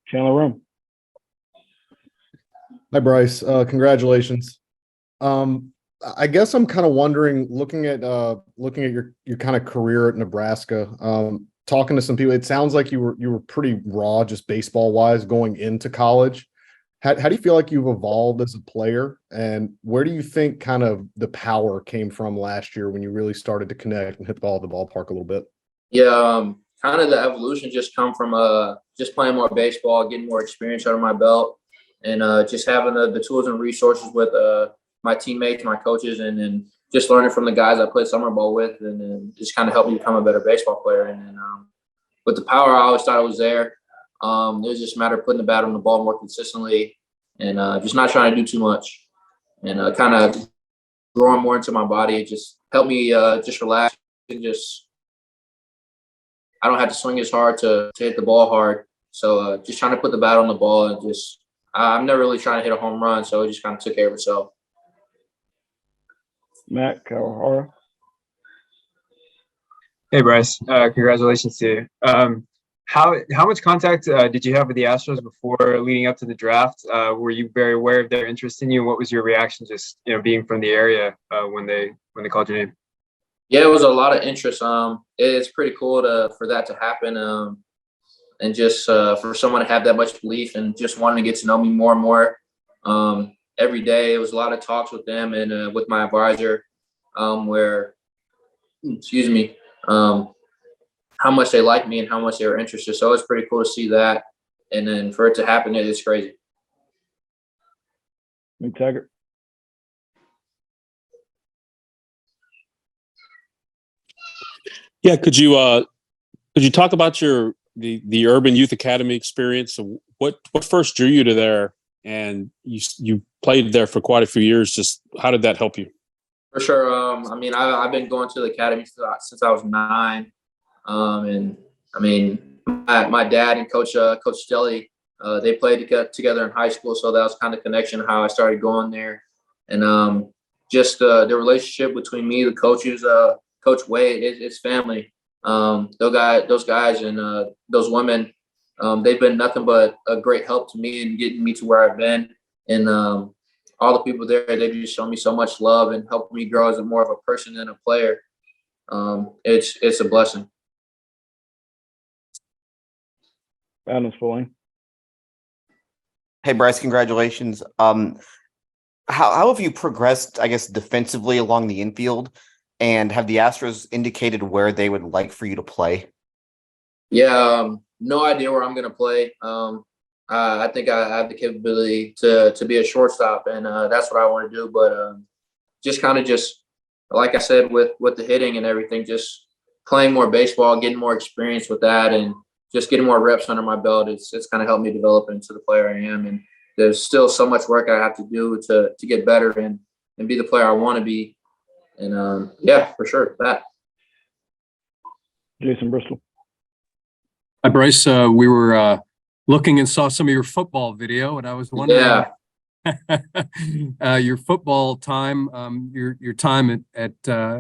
Chandler Room. Hi, Brice. Congratulations. I guess I'm kind of wondering, looking at your kind of career at Nebraska, talking to some people, it sounds like you were pretty raw, just baseball wise, going into college. How do you feel like you've evolved as a player, and where do you think kind of the power came from last year when you really started to connect and hit the ball at the ballpark a little bit? Yeah, kind of the evolution just come from just playing more baseball, getting more experience under my belt, and just having the tools and resources with my teammates, my coaches, and then just learning from the guys I played summer ball with, and then just kind of helped me become a better baseball player. And then with the power, I always thought it was there. It was just a matter of putting the bat on the ball more consistently, and just not trying to do too much, and kind of growing more into my body. It just helped me just relax and just I don't have to swing as hard to hit the ball hard. So just trying to put the bat on the ball and just I'm never really trying to hit a home run, so it just kind of took care of itself. Matt Kawahara. Hey Brice, congratulations to you. How much contact did you have with the Astros before leading up to the draft? Were you very aware of their interest in you? What was your reaction, just being from the area when they called your name? Yeah, it was a lot of interest. It's pretty cool for that to happen, and just for someone to have that much belief and just wanting to get to know me more and more. Every day, it was a lot of talks with them and with my advisor, where, excuse me, how much they like me and how much they were interested. So it's pretty cool to see that, and then for it to happen, it's crazy. McTaggart. Yeah, could you talk about the Urban Youth Academy experience? So what first drew you to there, and you played there for quite a few years. Just how did that help you? For sure. I mean, I've been going to the academy since I was 9, and I mean, my dad and Coach Stelly, they played together in high school, so that was kind of connection how I started going there, and just the relationship between me, the coaches, Coach Wade, it's family. Those guys and those women, they've been nothing but a great help to me and getting me to where I've been. And all the people there, they've just shown me so much love and helped me grow as more of a person than a player. It's a blessing. Adams Fulling. Hey, Brice, congratulations. How have you progressed, I guess, defensively along the infield? And have the Astros indicated where they would like for you to play? Yeah, no idea where I'm going to play. I think I have the capability to be a shortstop, and that's what I want to do. But just kind of like I said, with the hitting and everything, just playing more baseball, getting more experience with that, and just getting more reps under my belt. It's kind of helped me develop into the player I am. And there's still so much work I have to do to get better and be the player I want to be. And yeah, for sure, that. Jason Bristol. Hi, Brice. We were looking and saw some of your football video, and I was wondering, your football time, your time at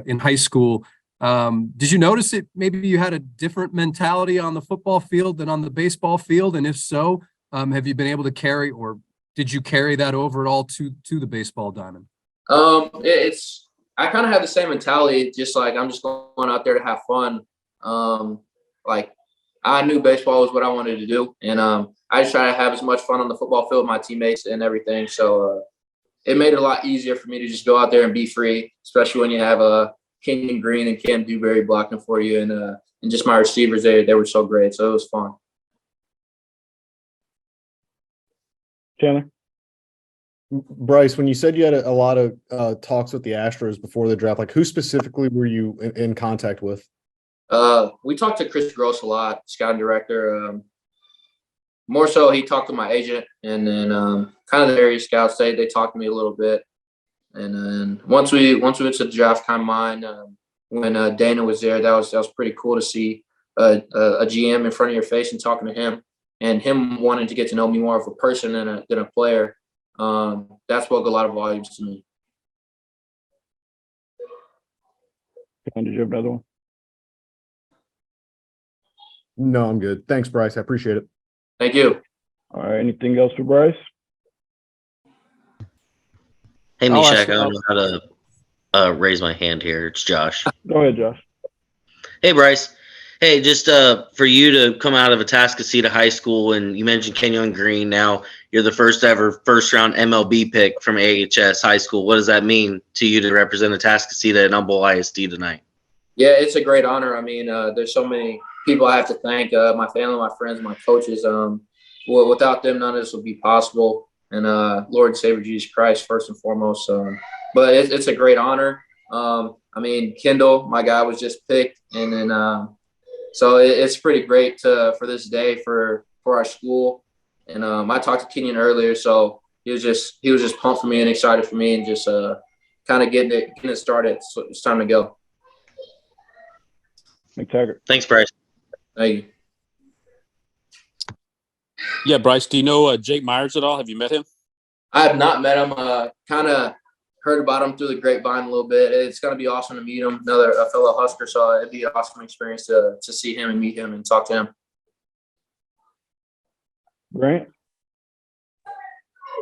in high school. Did you notice it? Maybe you had a different mentality on the football field than on the baseball field, and if so, have you been able to carry, or did you carry that over at all to the baseball diamond? I kind of have the same mentality, just like I'm just going out there to have fun. Like I knew baseball was what I wanted to do, and I just try to have as much fun on the football field with my teammates and everything. So it made it a lot easier for me to just go out there and be free, especially when you have Kenyon Green and Cam Dewberry blocking for you, and just my receivers, they were so great. So it was fun. Chandler. Brice, when you said you had a lot of talks with the Astros before the draft, like who specifically were you in contact with? We talked to Chris Gross a lot, scouting director. More so, he talked to my agent, and then kind of the area scouts. They talked to me a little bit, and then once we went to the draft combine, when Dana was there, that was pretty cool to see a GM in front of your face and talking to him, and him wanting to get to know me more of a person than a player. That spoke a lot of volumes to me. Did you have another one? No, I'm good. Thanks, Brice. I appreciate it. Thank you. All right, anything else for Brice? Hey, I'll Mishak, ask- I don't know how to raise my hand here. It's Josh. Go ahead, Josh. Hey, Brice. Hey, just for you to come out of Atascocita High School, and you mentioned Kenyon Green. Now you're the first ever first-round MLB pick from AHS High School. What does that mean to you to represent Atascocita and Humboldt ISD tonight? Yeah, it's a great honor. I mean, there's so many people I have to thank, my family, my friends, my coaches. Without them, none of this would be possible. And Lord and Savior Jesus Christ, first and foremost. But it's a great honor. I mean, Kendall, my guy, was just picked. And then so it's pretty great for this day for our school. And I talked to Kenyon earlier, so he was just pumped for me and excited for me and just kind of getting it started. So it's time to go. McTaggart. Thanks, Brice. Thank you. Yeah, Brice, do you know Jake Myers at all? Have you met him? I have not met him. Kind of heard about him through the grapevine a little bit. It's going to be awesome to meet him, a fellow Husker. So it'd be an awesome experience to see him and meet him and talk to him. Grant.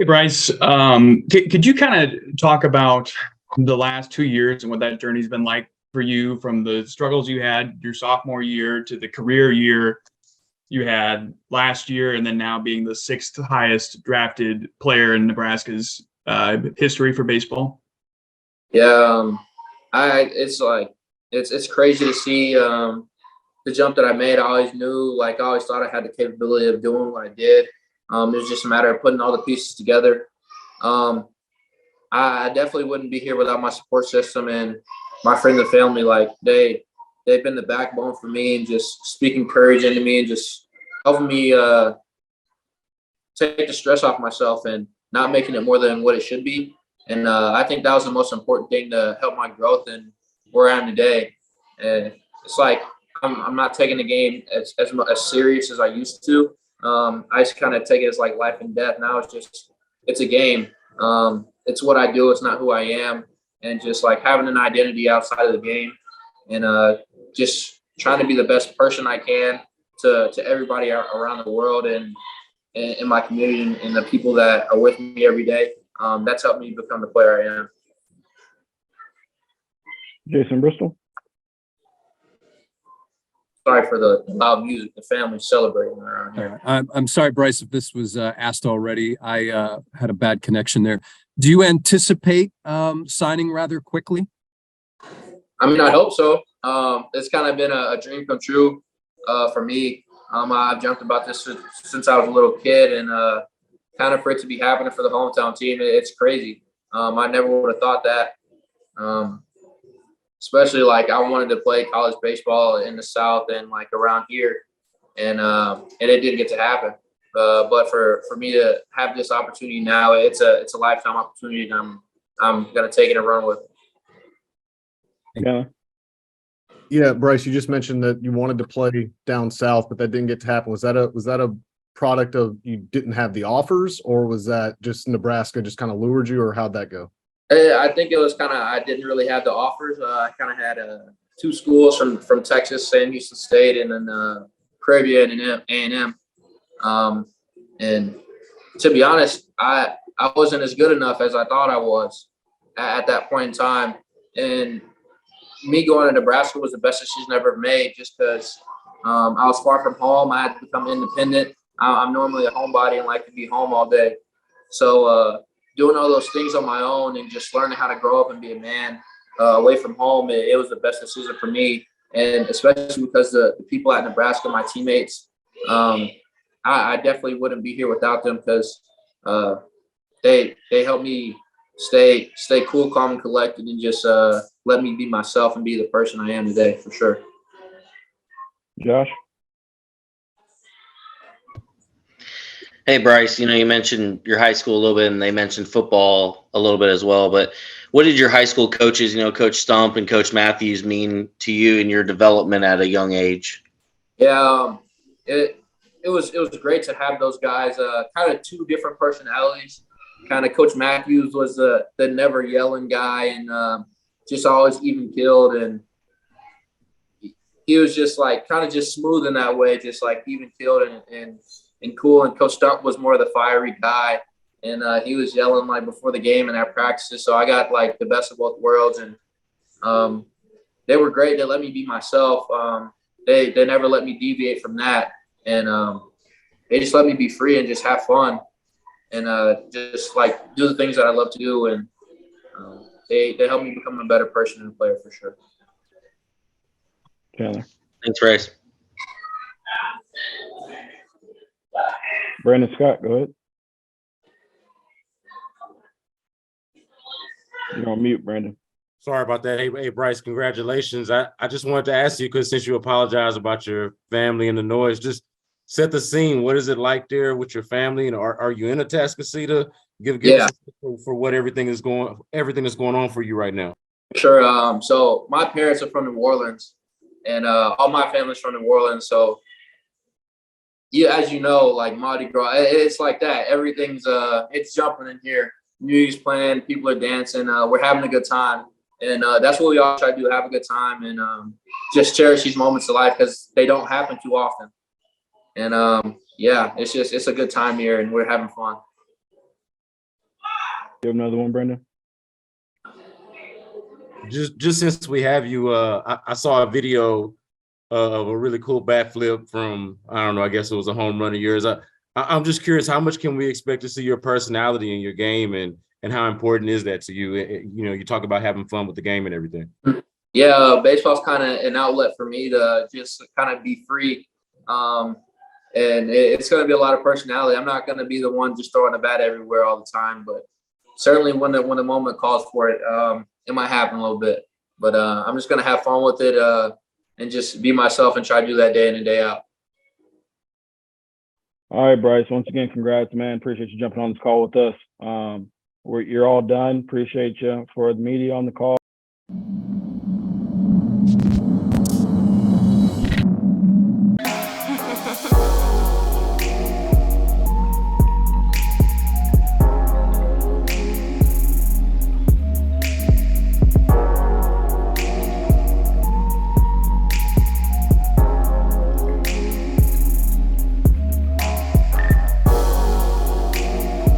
Hey, Brice, could you kind of talk about the last 2 years and what that journey's been like for you, from the struggles you had your sophomore year to the career year you had last year, and then now being the 6th highest drafted player in Nebraska's history for baseball? Yeah, it's crazy to see the jump that I made. I always knew, I always thought I had the capability of doing what I did. It was just a matter of putting all the pieces together. I definitely wouldn't be here without my support system and my friends and family. They've been the backbone for me and just speaking courage into me and just helping me take the stress off myself and not making it more than what it should be. And I think that was the most important thing to help my growth and where I am today. And it's like I'm not taking the game as serious as I used to. I just kind of take it as like life and death. Now it's a game. It's what I do. It's not who I am. And just like having an identity outside of the game and just trying to be the best person I can to everybody around the world and in my community and the people that are with me every day. That's helped me become the player I am. Jason Bristol. Sorry for the loud music. The family's celebrating around here. I'm sorry, Brice, if this was asked already. I had a bad connection there. Do you anticipate signing rather quickly? I mean, I hope so. It's kind of been a dream come true for me. I've dreamt about this since I was a little kid, and kind of for it to be happening for the hometown team, it's crazy. I never would have thought that. Especially I wanted to play college baseball in the South and around here, and it didn't get to happen. But for me to have this opportunity now, it's a lifetime opportunity, and I'm gonna take it and run with it. Yeah. Yeah, Brice, you just mentioned that you wanted to play down south, but that didn't get to happen. Was that a product of you didn't have the offers, or was that just Nebraska just kind of lured you, or how'd that go? I think it was I didn't really have the offers. I kind of had 2 schools from Texas, Sam Houston State, and then Prairie View and A&M. And to be honest, I wasn't as good enough as I thought I was at that point in time. And me going to Nebraska was the best decision I ever made, just because I was far from home. I had to become independent. I'm normally a homebody and like to be home all day. So doing all those things on my own and just learning how to grow up and be a man away from home, it was the best decision for me. And especially because the people at Nebraska, my teammates, I definitely wouldn't be here without them, because they helped me stay cool, calm, and collected, and just let me be myself and be the person I am today, for sure. Josh. Hey, Brice, you mentioned your high school a little bit, and they mentioned football a little bit as well. But what did your high school coaches, Coach Stump and Coach Matthews, mean to you in your development at a young age? Yeah, it was great to have those guys. Kind of 2 different personalities. Kind of Coach Matthews was the never yelling guy and just always even keeled, and he was just kind of just smooth in that way, just even keeled and and cool. And Coach Stuck was more of the fiery guy, and he was yelling like before the game and at practices. So I got like the best of both worlds, and they were great. They let me be myself. They never let me deviate from that, and they just let me be free and just have fun, and just like do the things that I love to do. And they helped me become a better person and a player for sure. Chandler. Thanks, Brice. Brandon Scott, go ahead. You're on mute, Brandon. Sorry about that. Hey, Brice, congratulations. I just wanted to ask you, because since you apologized about your family and the noise, just set the scene. What is it like there with your family? And are you in Atascocita? Give Yeah. us for what everything that's going on for you right now. Sure. So my parents are from New Orleans, and all my family's from New Orleans. So yeah, as you know, like Mardi Gras, it's like that. Everything's it's jumping in here. Music's playing, people are dancing. We're having a good time, and that's what we all try to do: have a good time and just cherish these moments of life because they don't happen too often. And yeah, it's a good time here, and we're having fun. You have another one, Brandon? Just since we have you, I saw a video of a really cool bat flip from, I don't know, I guess it was a home run of yours. I'm just curious, how much can we expect to see your personality in your game, and how important is that to you? You know, you talk about having fun with the game and everything. Yeah, baseball's kind of an outlet for me to just kind of be free. And it's going to be a lot of personality. I'm not going to be the one just throwing the bat everywhere all the time, but certainly when the moment calls for it, it might happen a little bit. But I'm just going to have fun with it and just be myself and try to do that day in and day out. All right, Brice. Once again, congrats, man. Appreciate you jumping on this call with us. You're all done. Appreciate you for the media on the call.